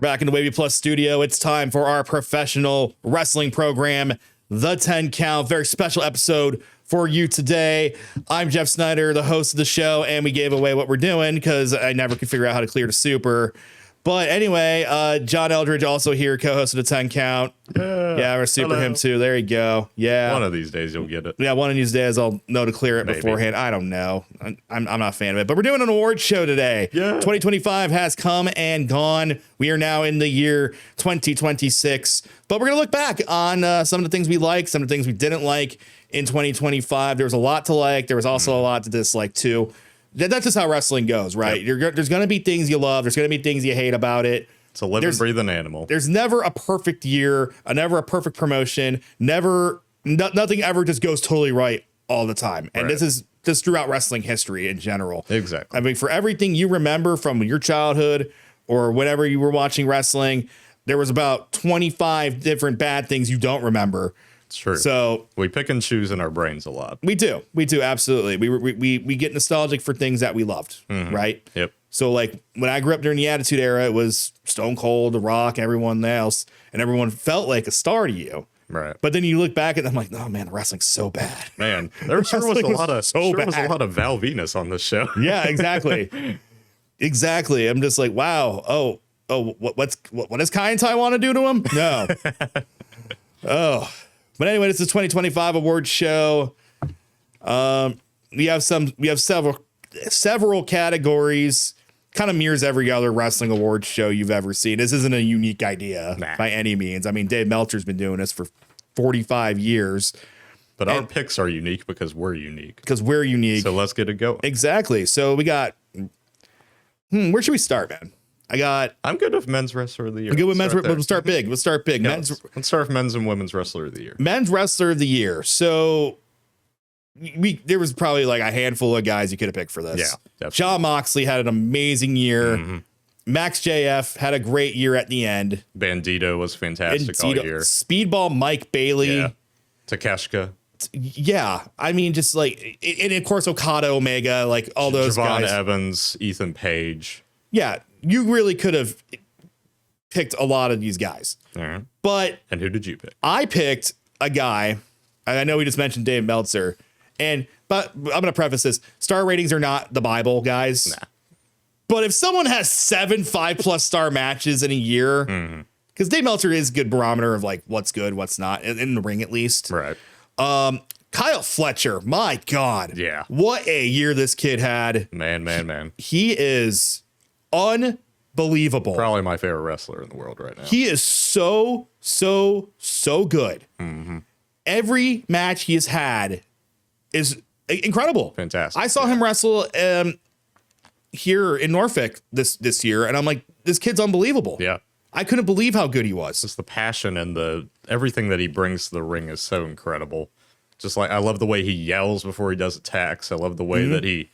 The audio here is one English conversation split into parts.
Back in the Wavy Plus studio, it's time for our professional wrestling program, The 10 Count. Very special episode for you today. I'm Jeff Snyder, the host of the show, and we gave away what we're doing because I never could figure out how to clear the super. But anyway, John Eldridge also here, co-host of The 10 Count. Yeah, we're super him too. There you go. Yeah. One of these days you'll get it. Yeah, one of these days I'll know to clear it beforehand. I don't know. I'm not a fan of it. But we're doing an awards show today. Yeah. 2025 has come and gone. We are now in the year 2026. But we're going to look back on some of the things we liked, some of the things we didn't like in 2025. There was a lot to like. There was also a lot to dislike too. That's just how wrestling goes, right? Yep. There's going to be things you love. There's going to be things you hate about it. It's a living, breathing animal. There's never a perfect year, never a perfect promotion, nothing ever just goes totally right all the time. And this is just throughout wrestling history in general. Exactly. I mean, for everything you remember from your childhood or whenever you were watching wrestling, there was about 25 different bad things you don't remember. It's true. So we pick and choose in our brains a lot. We do, absolutely. We get nostalgic for things that we loved, right? Yep. So like when I grew up during the Attitude Era, it was Stone Cold, The Rock, everyone else, and everyone felt like a star to you. Right. But then you look back at them like, oh man, wrestling's so bad. Man, there sure was a lot of Val Venus on this show. Yeah, exactly. Exactly. I'm just like, wow. What does Kai and Tai want to do to him? No. But anyway, this is 2025 awards show. We have several categories. Kind of mirrors every other wrestling awards show you've ever seen. This isn't a unique idea by any means. I mean, Dave Meltzer's been doing this for 45 years. But our picks are unique because we're unique. So let's get it going. Exactly. So we got, where should we start, man? I'm good with men's wrestler of the year. I'm good with men's. We'll start big. Let's start big. Yeah, let's start with men's and women's wrestler of the year. Men's wrestler of the year. So there was probably like a handful of guys you could have picked for this. Yeah, definitely. Jon Moxley had an amazing year. Max JF had a great year at the end. Bandito was fantastic all year. Speedball Mike Bailey. Yeah. Takeshka. Yeah. I mean, just like, and of course, Okada, Omega, like all those Javon guys. Evans, Ethan Page. Yeah. You really could have picked a lot of these guys. All right. But. And who did you pick? I picked a guy. I know we just mentioned Dave Meltzer. But I'm going to preface this. Star ratings are not the Bible, guys. Nah. But if someone has 7 5+ star matches in a year, because Dave Meltzer is a good barometer of like what's good, what's not, in the ring at least. Right. Kyle Fletcher, my God. Yeah. What a year this kid had. Man. He is unbelievable. Probably my favorite wrestler in the world right now. He is so good. Every match he has had is incredible. Fantastic. I saw him wrestle here in Norfolk this year, and I'm like, this kid's unbelievable. Yeah. I couldn't believe how good he was. Just the passion and everything that he brings to the ring is so incredible. Just like I love the way he yells before he does attacks. I love the way that he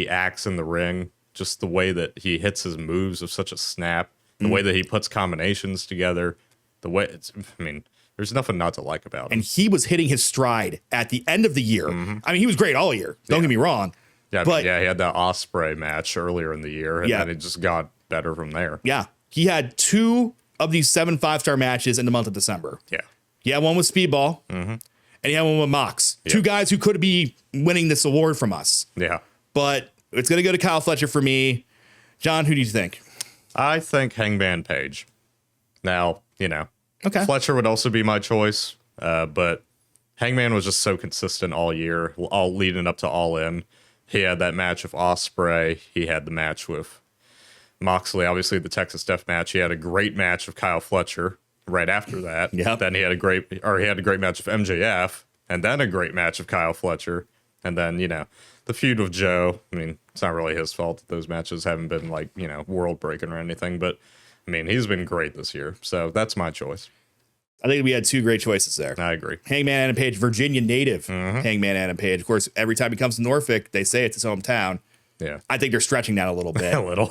acts in the ring. Just the way that he hits his moves with such a snap. The way that he puts combinations together. There's nothing not to like about him. And he was hitting his stride at the end of the year. I mean, he was great all year. Don't get me wrong. Yeah, but he had that Ospreay match earlier in the year, and then it just got better from there. Yeah. He had 2 of these 7 5-star matches in the month of December. Yeah. He had one with Speedball, and he had one with Mox. Yeah. 2 guys who could be winning this award from us. Yeah. But it's going to go to Kyle Fletcher for me. John, who do you think? I think Hangman Page. Now, Okay. Fletcher would also be my choice, but Hangman was just so consistent all year, all leading up to All In. He had that match with Ospreay. He had the match with Moxley, obviously the Texas Death match. He had a great match with Kyle Fletcher right after that. Yeah. Then he had a great match with MJF, and then a great match with Kyle Fletcher, and then the feud with Joe. I mean, it's not really his fault that those matches haven't been like world breaking or anything, but I mean, he's been great this year, so that's my choice. I think we had 2 great choices there. I agree. Hangman Adam Page, Virginia native. Hangman Adam Page. Of course, every time he comes to Norfolk, they say it's his hometown. Yeah. I think they're stretching that a little bit. A little.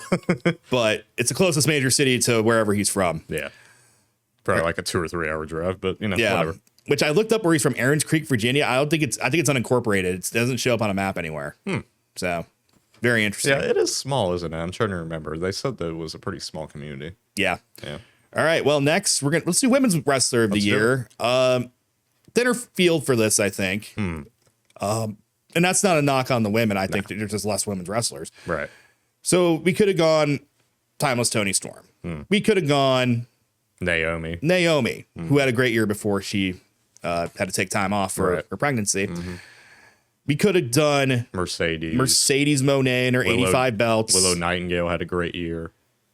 But it's the closest major city to wherever he's from. Yeah. Probably like a 2 or 3 hour drive, but whatever. Which I looked up where he's from, Aaron's Creek, Virginia. I think it's unincorporated. It doesn't show up on a map anywhere. So Very interesting. Yeah, it is small, isn't it? I'm trying to remember. They said that it was a pretty small community. Yeah. Yeah. All right. Well, next let's do women's wrestler of the year. Thinner field for this, I think. And that's not a knock on the women. I think there's just less women's wrestlers. Right. So we could have gone Timeless Tony Storm. We could have gone Naomi, who had a great year before she had to take time off for her pregnancy. We could have done Mercedes Monet and her 85 belts. Willow Nightingale had a great year.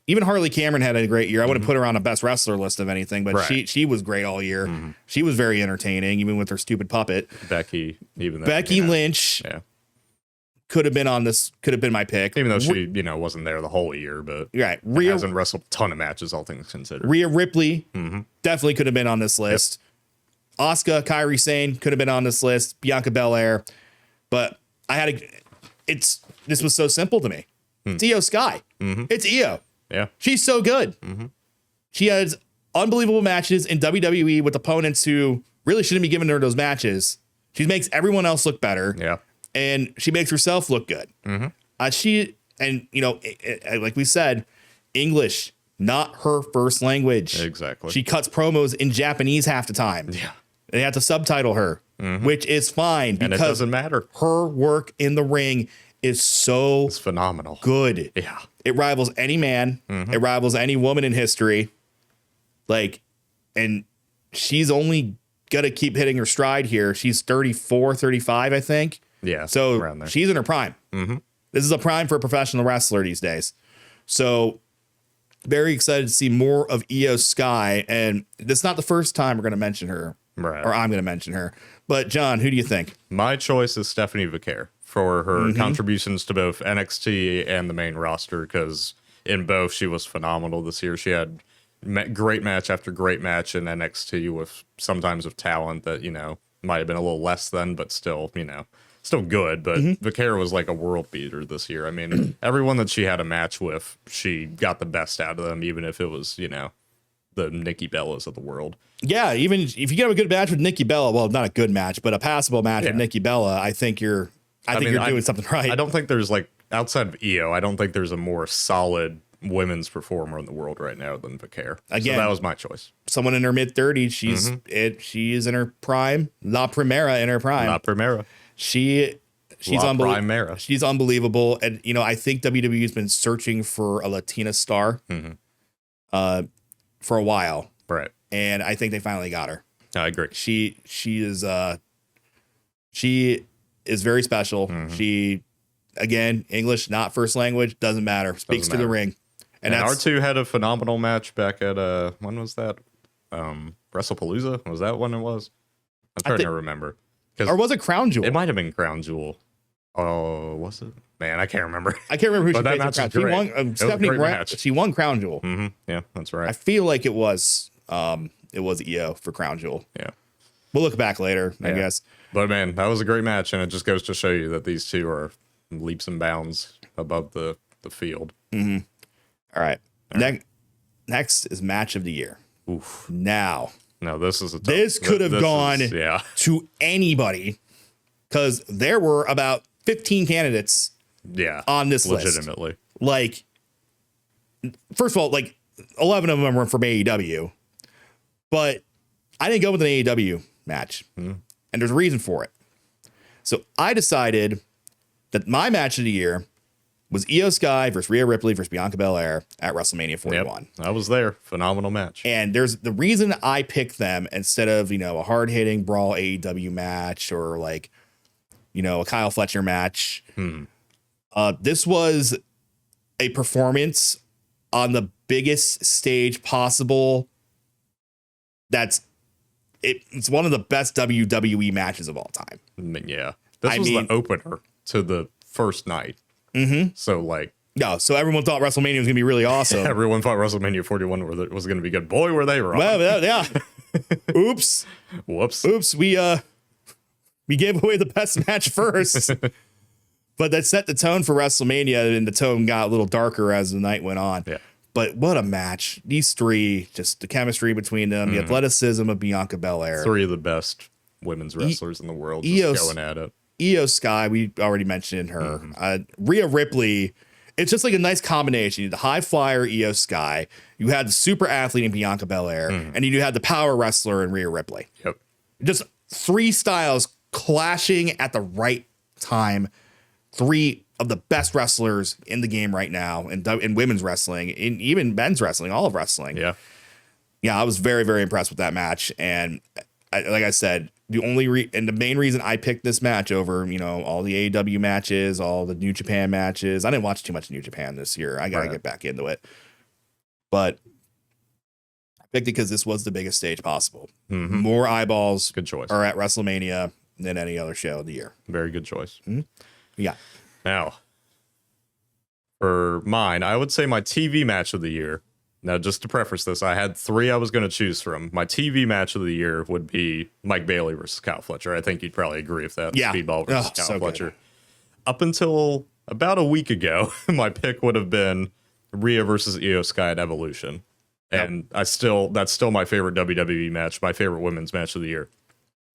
Even Harley Cameron had a great year. I wouldn't put her on a best wrestler list of anything, but she was great all year. She was very entertaining, even with her stupid puppet. Becky Lynch could have been on this, could have been my pick. Even though she, wasn't there the whole year, but hasn't wrestled a ton of matches, all things considered. Rhea Ripley definitely could have been on this list. Asuka, Kairi Sane could have been on this list. Bianca Belair. But this was so simple to me. It's Io Sky. It's Io. Yeah. She's so good. She has unbelievable matches in WWE with opponents who really shouldn't be giving her those matches. She makes everyone else look better. Yeah. And she makes herself look good. Like we said, English, not her first language. Exactly. She cuts promos in Japanese half the time. Yeah. They have to subtitle her, which is fine because and it doesn't matter. Her work in the ring is it's phenomenal. Good. Yeah. It rivals any man. It rivals any woman in history. And she's only going to keep hitting her stride here. She's 34, 35, I think. Yeah. So around there. she's in her prime. This is a prime for a professional wrestler these days. So very excited to see more of Io Sky. And this is not the first time we're going to mention her. Right. Or I'm going to mention her. But John, who do you think? My choice is Stephanie Vaquer for her contributions to both NXT and the main roster, because in both she was phenomenal this year. She had great match after great match in NXT with sometimes with talent that, might have been a little less than, but still, still good. But Vaquer was like a world beater this year. I mean, everyone that she had a match with, she got the best out of them, even if it was, the Nikki Bellas of the world. Yeah, even if you get a good match with Nikki Bella, well, not a good match, but a passable match with Nikki Bella, I think you're doing something right. I don't think there's outside of Io, I don't think there's a more solid women's performer in the world right now than Vaquer. Again, so that was my choice. Someone in her mid 30s, she is in her prime, La Primera in her prime. La Primera. She's unbelievable. She's unbelievable, and I think WWE has been searching for a Latina star. For a while. Right. And I think they finally got her. I agree. She is very special. She, again, English, not first language, doesn't matter. Speaks to the ring. And R2 had a phenomenal match back at, when was that? WrestlePalooza? Was that when it was? I'm trying to remember. Or was it Crown Jewel? It might have been Crown Jewel. Oh, was it? Man, I can't remember. I can't remember who she faced. She won. Stephanie she won Crown Jewel. Yeah, that's right. I feel like it was Io for Crown Jewel. Yeah, we'll look back later, I guess. But man, that was a great match, and it just goes to show you that these two are leaps and bounds above the field. All right. Next is match of the year. Oof. Now, this is this could have gone to anybody, because there were about 15 candidates on this legitimately list. First of all, 11 of them were from AEW, but I didn't go with an AEW match, and there's a reason for it. So I decided that my match of the year was Io Sky versus Rhea Ripley versus Bianca Belair at WrestleMania 41. Yep, I was there. Phenomenal match. And there's the reason I picked them instead of, a hard-hitting brawl AEW match or a Kyle Fletcher match. This was a performance on the biggest stage possible. It's one of the best WWE matches of all time. Yeah. This was the opener to the first night. So so everyone thought WrestleMania was going to be really awesome. Everyone thought WrestleMania 41 was going to be good. Boy, were they wrong. Well, yeah. Oops. Whoops. Oops. We gave away the best match first. But that set the tone for WrestleMania, and the tone got a little darker as the night went on. Yeah. But what a match. These three, just the chemistry between them, the athleticism of Bianca Belair. Three of the best women's wrestlers in the world just going at it. Io Sky, we already mentioned her. Rhea Ripley, it's just like a nice combination. You had the high flyer Io Sky, you had the super athlete in Bianca Belair, and you had the power wrestler in Rhea Ripley. Yep. Just three styles clashing at the right time. Three of the best wrestlers in the game right now, in women's wrestling, in even men's wrestling, all of wrestling. Yeah. Yeah, I was very, very impressed with that match. And like I said, the main reason I picked this match over, all the AEW matches, all the New Japan matches. I didn't watch too much New Japan this year. I got to get back into it. But I picked it because this was the biggest stage possible. More eyeballs Good choice. are at WrestleMania than any other show of the year. Very good choice. Yeah. Now, for mine, I would say my TV match of the year. Now, just to preface this, I had 3 I was going to choose from. My TV match of the year would be Mike Bailey versus Kyle Fletcher. I think you'd probably agree with that. Yeah. Speedball versus Kyle so Fletcher. good. Up until about a week ago, my pick would have been Rhea versus Io Sky at Evolution. And that's still my favorite WWE match, my favorite women's match of the year.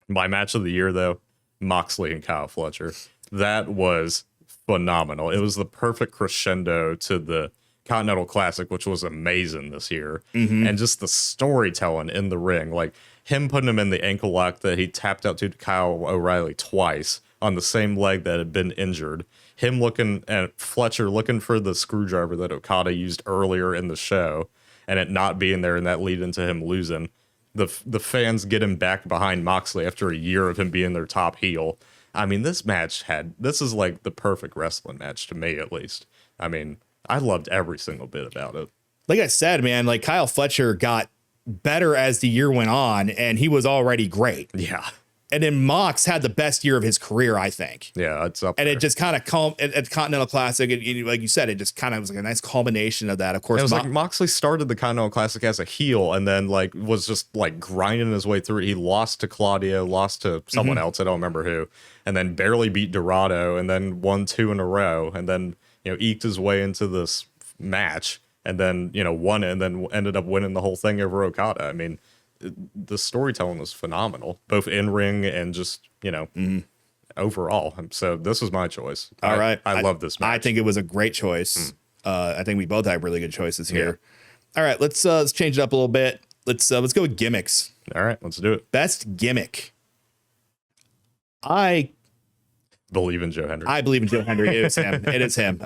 My match of the year, though, Moxley and Kyle Fletcher. That was phenomenal. It was the perfect crescendo to the Continental Classic, which was amazing this year. And just the storytelling in the ring, like him putting him in the ankle lock that he tapped out to Kyle O'Reilly twice on the same leg that had been injured. Him looking at Fletcher looking for the screwdriver that Okada used earlier in the show and it not being there, and that lead into him losing. The fans get him back behind Moxley after a year of him being their top heel. I mean, this is like the perfect wrestling match to me, at least. I mean, I loved every single bit about it. Like I said, man, like Kyle Fletcher got better as the year went on, and he was already great. Yeah. And then Mox had the best year of his career, I think. Yeah, it's up And there. it just kind of at Continental Classic, like you said, it just kind of was like a nice culmination of that. Of course, It was like Moxley started the Continental Classic as a heel and then like was just like grinding his way through it. He lost to Claudio, lost to someone else, I don't remember who, and then barely beat Dorado and then won 2 in a row and then, eked his way into this match and then, won it and then ended up winning the whole thing over Okada. I mean, the storytelling was phenomenal, both in ring and just, overall. So this was my choice. All right. I love this match. I think it was a great choice. I think we both have really good choices here. All right, let's change it up a little bit. Let's go with gimmicks. All right, let's do it. Best gimmick. I Believe in Joe Hendry. I believe in Joe Hendry. It is him. It is him.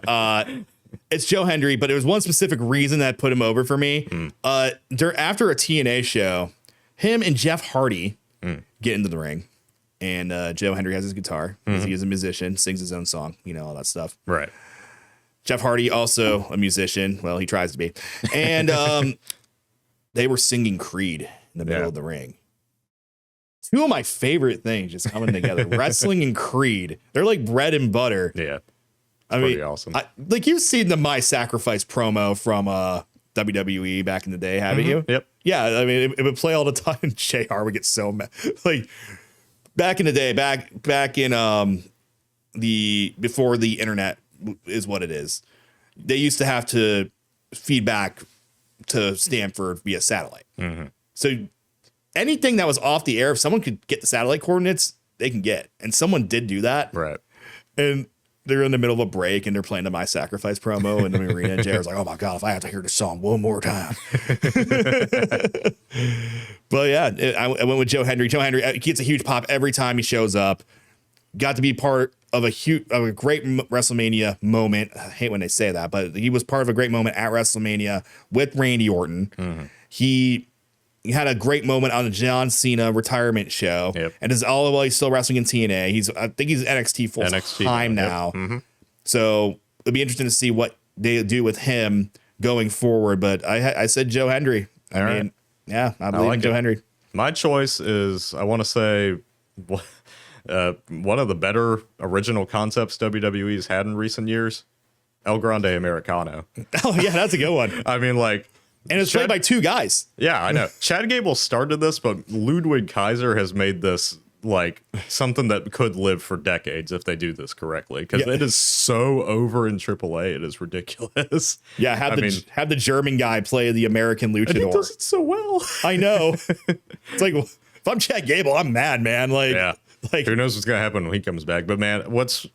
It's Joe Hendry, but there was one specific reason that put him over for me. After a TNA show, him and Jeff Hardy get into the ring, and Joe Hendry has his guitar because he is a musician, sings his own song, all that stuff. Right. Jeff Hardy, also a musician. Well, he tries to be. And they were singing Creed in the middle of the ring. 2 of my favorite things just coming together. Wrestling and Creed. They're like bread and butter. Yeah. I Pretty mean, awesome. like you've seen the My Sacrifice promo from WWE back in the day, haven't you? Yep. Yeah, I mean, it would play all the time. JR would get so mad. Like back in the day, back in before the internet is what it is. They used to have to feed back to Stanford via satellite. So anything that was off the air, if someone could get the satellite coordinates, they can get. And someone did do that. Right. And they're in the middle of a break and they're playing the My Sacrifice promo in the arena. And JR's like, oh my God, if I have to hear the song one more time. But yeah, I went with Joe Hendry. Joe Hendry, he gets a huge pop every time he shows up. Got to be part of a great WrestleMania moment. I hate when they say that, but he was part of a great moment at WrestleMania with Randy Orton. He had a great moment on the John Cena retirement show, and is all the while he's still wrestling in TNA. I think he's NXT full time now. So it'll be interesting to see what they do with him going forward. But I said Joe Hendry. I mean, I believe in Joe Hendry. My choice is, I want to say, one of the better original concepts WWE's had in recent years, El Grande Americano. Oh yeah, that's a good one. I mean, like. And it's played by 2 guys. Yeah, I know. Chad Gable started this, but Ludwig Kaiser has made this like something that could live for decades if they do this correctly. Because it is so over in AAA, it is ridiculous. Yeah, have the German guy play the American luchador. And he does it so well. I know. It's like, if I'm Chad Gable, I'm mad, man. Like, Like, Who knows what's gonna happen when he comes back? But man,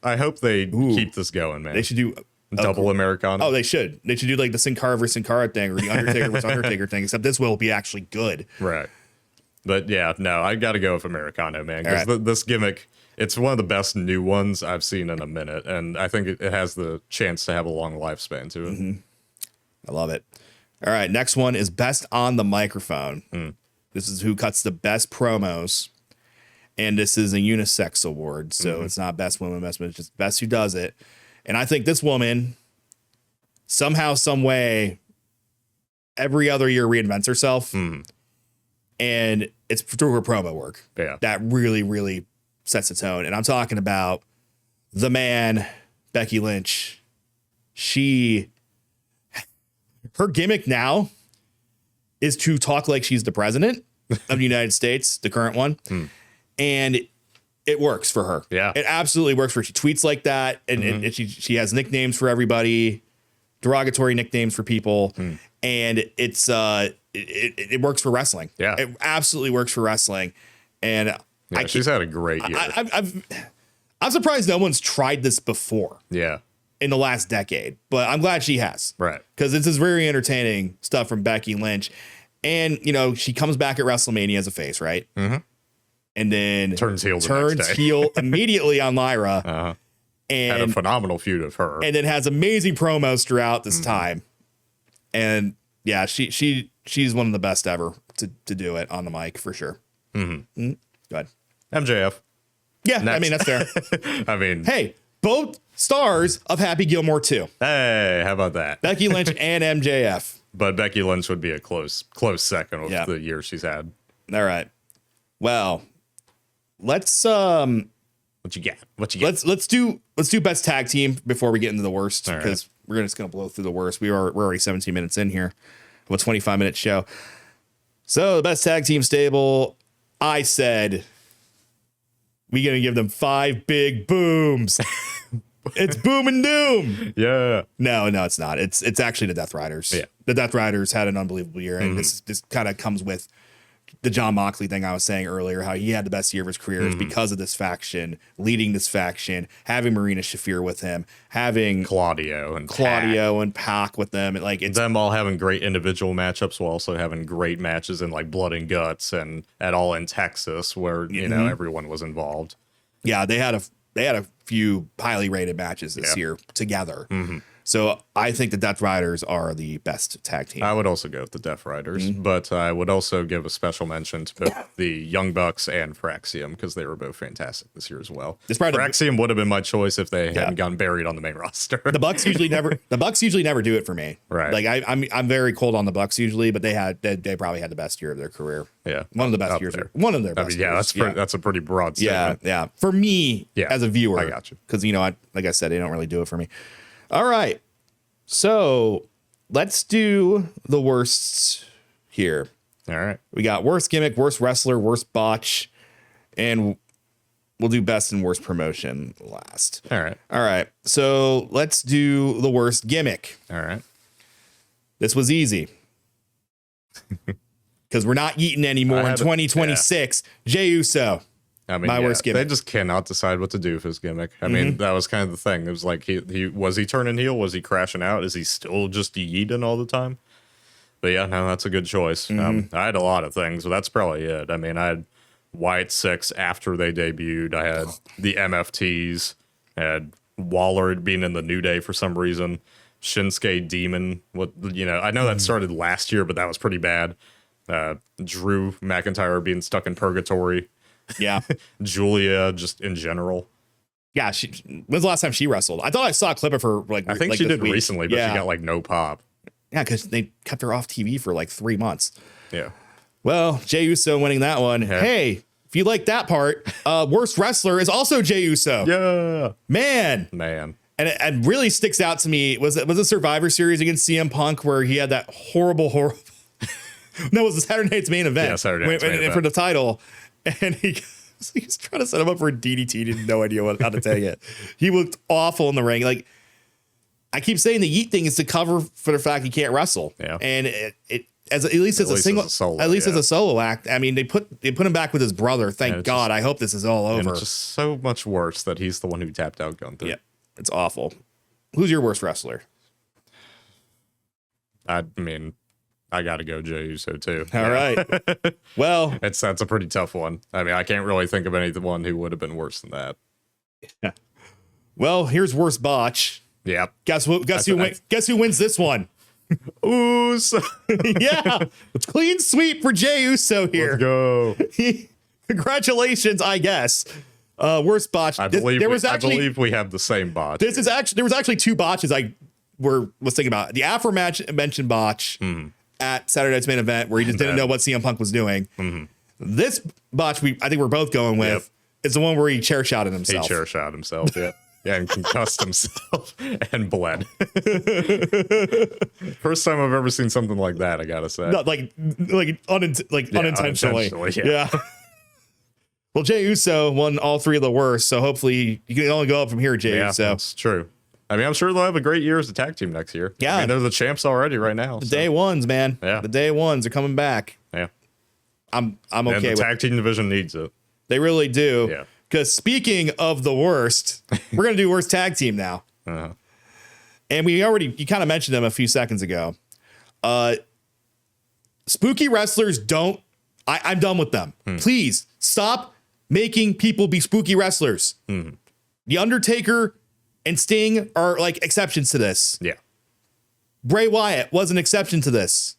I hope they keep this going, man. they should do Double Americana. Oh, they should. They should do like the Sin Cara versus Sin Cara thing or the Undertaker versus Undertaker thing, except this will be actually good. Right. But yeah, no, I got to go with Americano, man, because All right. this gimmick, it's one of the best new ones I've seen in a minute, and I think it has the chance to have a long lifespan to it. I love it. All right, next one is best on the microphone. This is who cuts the best promos, and this is a unisex award, so it's not best woman, best man, it's just best who does it. And I think this woman somehow, some way, every other year reinvents herself, and it's through her promo work. Yeah. That really, really sets the tone. And I'm talking about the man, Becky Lynch. Her gimmick now is to talk like she's the president of the United States, the current one. And it works for her. Yeah. It absolutely works for her. She tweets like that. And she has nicknames for everybody, derogatory nicknames for people. And it's it works for wrestling. Yeah. It absolutely works for wrestling. And Yeah, she's had a great year. I'm surprised no one's tried this before Yeah. in the last decade, but I'm glad she has. Right. Because this is very entertaining stuff from Becky Lynch. And, you know, she comes back at WrestleMania as a face, right? And then Turns heel the next day. heel immediately on Lyra. Had a And, phenomenal feud of her. and then has amazing promos throughout this time. And yeah, she's one of the best ever to do it on the mic for sure. Go ahead. MJF. Yeah, I Next. mean, that's fair. I mean, Hey, both stars of Happy Gilmore 2. hey, how about that? Becky Lynch and MJF. But Becky Lynch would be a close second of Yeah. the year she's had. All right. Well, let's What you got? let's do best tag team before we get into the worst, All right. because we're just gonna blow through the worst. We're already 17 minutes in here of a 25-minute show. So the best tag team stable, I said we're gonna give them 5 big booms. It's boom and doom. Yeah. No, it's not. It's actually the Death Riders. Yeah. The Death Riders had an unbelievable year, and this kind of comes with the John Moxley thing I was saying earlier, how he had the best year of his career is because of this faction, leading this faction, having Marina Shafir with him, having Claudio and Claudio and Pac with them, and like Pac. it's Them all having great individual matchups while also having great matches in like Blood and Guts and at All in Texas, where you know everyone was involved. yeah, they had a few highly rated matches this year together. So I think the Death Riders are the best tag team. I would also go with the Death Riders, but I would also give a special mention to both the Young Bucks and Fraxium because they were both fantastic this year as well. It's probably the- Fraxium would have been my choice if they hadn't gotten buried on the main roster. The Bucks usually never do it for me. Right. Like I'm very cold on the Bucks usually, but they probably had the best year of their career. Yeah. One of the best Up years. there. One of their I best mean, yeah, years. that's a pretty broad Yeah, statement. yeah. For me, Yeah, as a viewer, I got you. Because like I said, they don't really do it for me. All right, so let's do the worsts here. All right. We got worst gimmick, worst wrestler, worst botch, and we'll do best and worst promotion last. All right. All right, so let's do the worst gimmick. All right. This was easy. Because we're not eating anymore in 2026. Jey Uso. I mean, My worst gimmick. They just cannot decide what to do with his gimmick. I mean, that was kind of the thing. It was like he was he turning heel? Was he crashing out? Is he still just yeeting all the time? But yeah, no, that's a good choice. I had a lot of things, but that's probably it. I mean, I had Wyatt 6 after they debuted. I had the MFTs. I had Waller being in the New Day for some reason. Shinsuke Demon. I know that started last year, but that was pretty bad. Drew McIntyre being stuck in purgatory. Yeah. Julia, just in general. Yeah. When's the last time she wrestled? I thought I saw a clip of her. I think she did recently, but she got like no pop. Yeah, because they kept her off TV for like 3 months. Yeah. Well, Jey Uso winning that one. Yeah. Hey, if you like that part, worst wrestler is also Jey Uso. Yeah. Man. And it really sticks out to me. Was it a Survivor Series against CM Punk where he had that horrible. No, it was the Saturday Night's Main Event. Yeah, Saturday Night's Main Event. For the title. And he's trying to set him up for a DDT. He had no idea how to take it. He looked awful in the ring. Like, I keep saying the yeet thing is to cover for the fact he can't wrestle. Yeah. And at least as a single, as a solo, at least as yeah. a solo act. I mean, they put him back with his brother. Thank it's God. I hope this is all And over. it's just so much worse that he's the one who tapped out Gunther. Yeah, it's awful. Who's your worst wrestler? I mean, I got to go Jey Uso too. All right. Well, That's a pretty tough one. I mean, I can't really think of anyone who would have been worse than that. well, here's worst botch. Yep. Guess who? Guess who wins this one? Uso. Yeah, clean sweep for Jey Uso here. Go. Congratulations, I guess. Worst botch. I believe we have the same botch. There was actually two botches I was thinking about. The aforementioned botch at Saturday Night's Main Event where he just didn't know what CM Punk was doing. This botch I think we're both going with Yep. is the one where he chair shotted He himself. chair shot himself. Yeah. Yeah, and concussed himself and bled. First time I've ever seen something like that, I gotta say. Not unintentionally. Yeah. Well, Jey Uso won all three of the worst, so hopefully you can only go up from here, Jey Yeah, Uso. that's true. I mean, I'm sure they'll have a great year as a tag team next year. Yeah. I mean, they're the champs already right now. The day ones, man. Yeah. The day ones are coming back. Yeah. I'm And okay the with tag team division needs it. They really do. Yeah. Because speaking of the worst, we're going to do worst tag team now. Uh-huh. And you kind of mentioned them a few seconds ago. Spooky wrestlers I'm done with them. Please stop making people be spooky wrestlers. The Undertaker and Sting are like exceptions to this. Yeah. Bray Wyatt was an exception to this.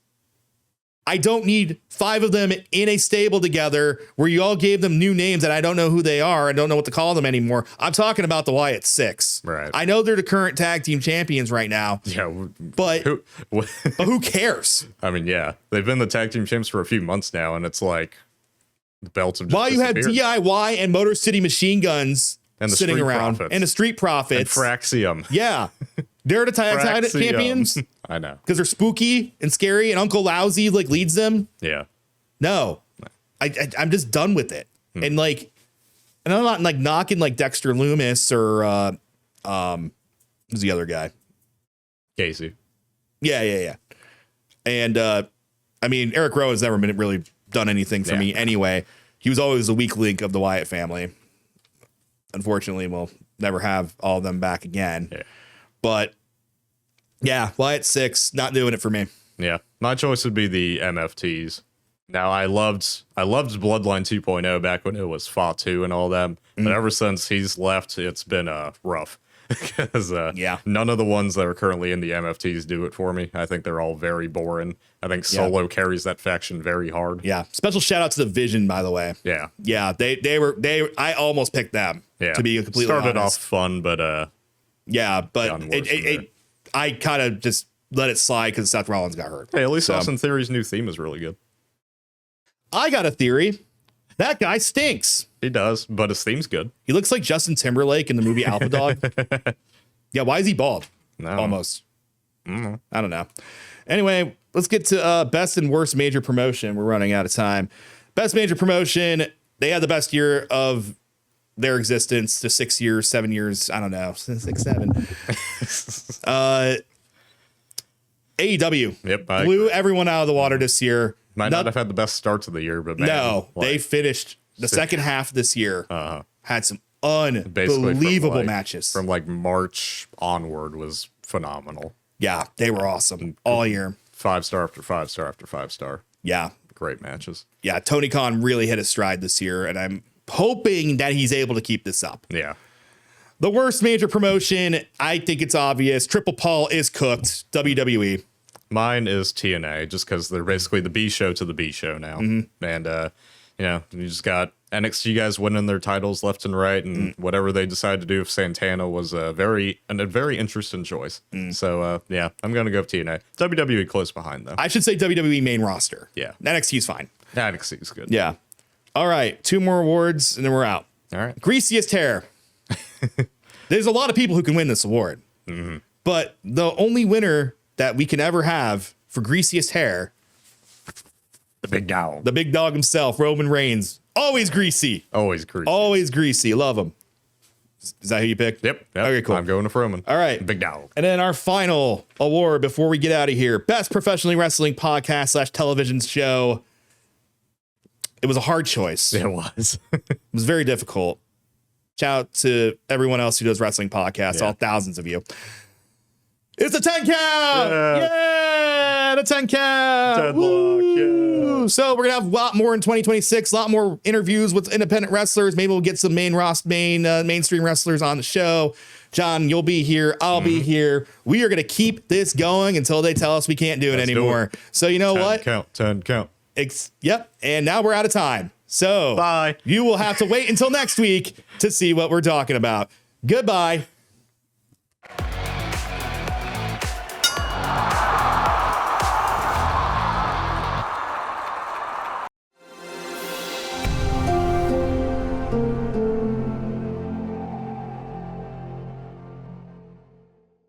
I don't need 5 of them in a stable together where you all gave them new names and I don't know who they are. I don't know what to call them anymore. I'm talking about the Wyatt Six. Right. I know they're the current tag team champions right now, Yeah. but who cares? I mean, yeah. They've been the tag team champs for a few months now, and it's like the belts have just While you have disappeared. DIY and Motor City Machine Guns And the sitting Street around Profits. and the Street And Profits. Fraxium. Yeah. They're the tag Fraxium. champions I know. because they're spooky and scary and Uncle Lousy like leads them. Yeah. No, I'm just done with it. And I'm not like knocking like Dexter Loomis or who's the other guy? Casey. Yeah. And I mean, Eric Rowe has never been really done anything for me anyway. He was always the weak link of the Wyatt family. Unfortunately, we'll never have all of them back again. Yeah. But yeah, Wyatt Six, not doing it for me. Yeah. My choice would be the MFTs. Now, I loved Bloodline 2.0 back when it was Fatu and all that. But ever since he's left, it's been rough. Because none of the ones that are currently in the MFTs do it for me. I think they're all very boring. I think Solo carries that faction very hard. Yeah. Special shout out to the Vision, by the way. Yeah. Yeah, I almost picked them. Yeah. To be completely Started honest. off fun, but Yeah, but Gotten worse from there. I kind of just let it slide because Seth Rollins got hurt. hey, at least Austin Theory's new theme is really good. I got a theory. That guy stinks. He does, but his theme's good. He looks like Justin Timberlake in the movie Alpha Dog. Yeah, why is he bald? No. Almost. I don't know. Anyway, let's get to best and worst major promotion. We're running out of time. Best major promotion. They had the best year of their existence to 6 years, 7 years. I don't know. 6, 7. AEW. Yep. I Blew everyone out of the water this year. might not have had the best start to the year, but man, No, like, they finished the second half of this year. Had some basically unbelievable from, matches. from like March onward was phenomenal. Yeah, they were awesome all year. 5-star after 5-star after 5-star. Yeah. Great matches. Yeah. Tony Khan really hit his stride this year, and I'm hoping that he's able to keep this up. Yeah. The worst major promotion, I think it's obvious. Triple Paul is cooked. WWE. Mine is TNA, just because they're basically the B show to the B show now. And, you just got NXT guys winning their titles left and right, and whatever they decide to do with Santana was a very interesting choice. So, I'm going to go with TNA. WWE close behind, though. I should say WWE main roster. Yeah. NXT's fine. NXT is good. Yeah. All right. 2 more awards, and then we're out. All right. Greasiest hair. There's a lot of people who can win this award. But the only winner that we can ever have for greasiest hair, The big dog. the big dog himself, Roman Reigns. Always greasy. Always greasy. Always greasy. Love him. Is that who you picked? Yep. Okay, cool. I'm going to Froman. All right. Big dog. And then our final award before we get out of here, Best Professionally Wrestling Podcast / Television Show. It was a hard choice. It was. It was very difficult. Shout out to everyone else who does wrestling podcasts, all thousands of you. It's the 10 count. Yeah, the 10 count. Deadlock, Woo! So we're gonna have a lot more in 2026, a lot more interviews with independent wrestlers. Maybe we'll get some mainstream wrestlers on the show. John, you'll be here. I'll be here. We are gonna keep this going until they tell us we can't do it Let's do anymore. it. So you know 10 what? count. 10 count. Yep. And now we're out of time. So Bye. You will have to wait until next week to see what we're talking about. Goodbye.